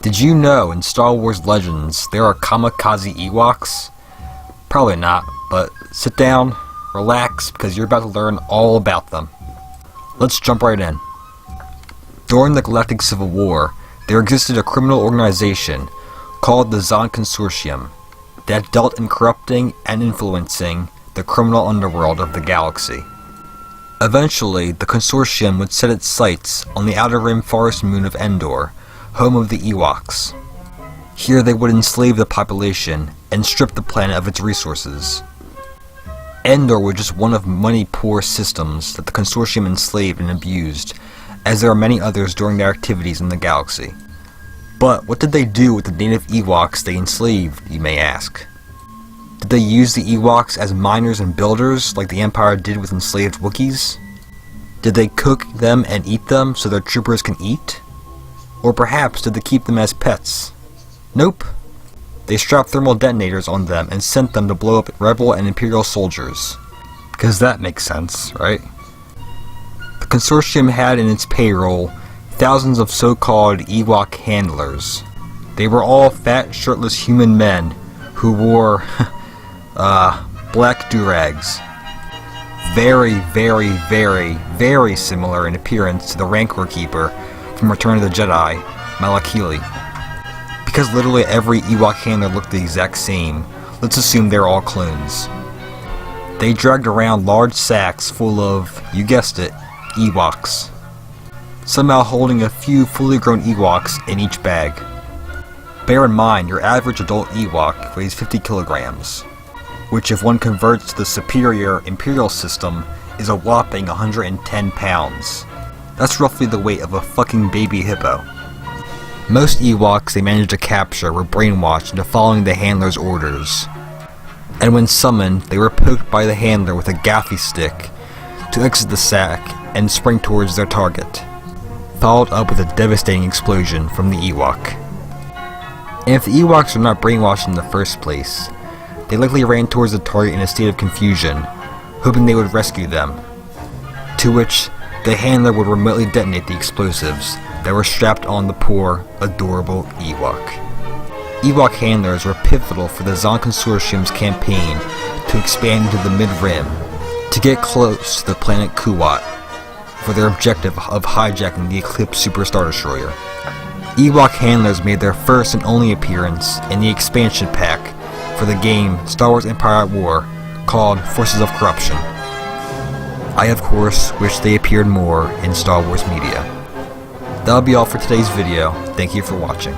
Did you know in Star Wars Legends there are Kamikaze Ewoks? Probably not, but sit down, relax, because you're about to learn all about them. Let's jump right in. During the Galactic Civil War, there existed a criminal organization called the Zann Consortium that dealt in corrupting and influencing the criminal underworld of the galaxy. Eventually, the Consortium would set its sights on the Outer Rim forest moon of Endor, home of the Ewoks. Here they would enslave the population and strip the planet of its resources. Endor was just one of many poor systems that the Consortium enslaved and abused, as there are many others during their activities in the galaxy. But what did they do with the native Ewoks they enslaved, you may ask? Did they use the Ewoks as miners and builders like the Empire did with enslaved Wookiees? Did they cook them and eat them so their troopers can eat? Or perhaps did they keep them as pets? Nope. They strapped thermal detonators on them and sent them to blow up rebel and imperial soldiers. Because that makes sense, right? The Consortium had in its payroll thousands of so-called Ewok Handlers. They were all fat, shirtless human men who wore black do-rags. Very, very, very, very similar in appearance to the Rancor Keeper from Return of the Jedi, Malakili. Because literally every Ewok handler looked the exact same, let's assume they're all clones. They dragged around large sacks full of, you guessed it, Ewoks. Somehow holding a few fully grown Ewoks in each bag. Bear in mind, your average adult Ewok weighs 50 kilograms, which if one converts to the superior Imperial system is a whopping 110 pounds. That's roughly the weight of a fucking baby hippo. Most Ewoks they managed to capture were brainwashed into following the handler's orders. And when summoned, they were poked by the handler with a gaffy stick to exit the sack and spring towards their target, followed up with a devastating explosion from the Ewok. And if the Ewoks were not brainwashed in the first place, they likely ran towards the target in a state of confusion, hoping they would rescue them, to which the handler would remotely detonate the explosives that were strapped on the poor, adorable Ewok. Ewok handlers were pivotal for the Zann Consortium's campaign to expand into the Mid-Rim, to get close to the planet Kuwat, for their objective of hijacking the Eclipse Super Star Destroyer. Ewok handlers made their first and only appearance in the expansion pack for the game Star Wars Empire at War called Forces of Corruption. I of course wish they appeared more in Star Wars media. That'll be all for today's video. Thank you for watching.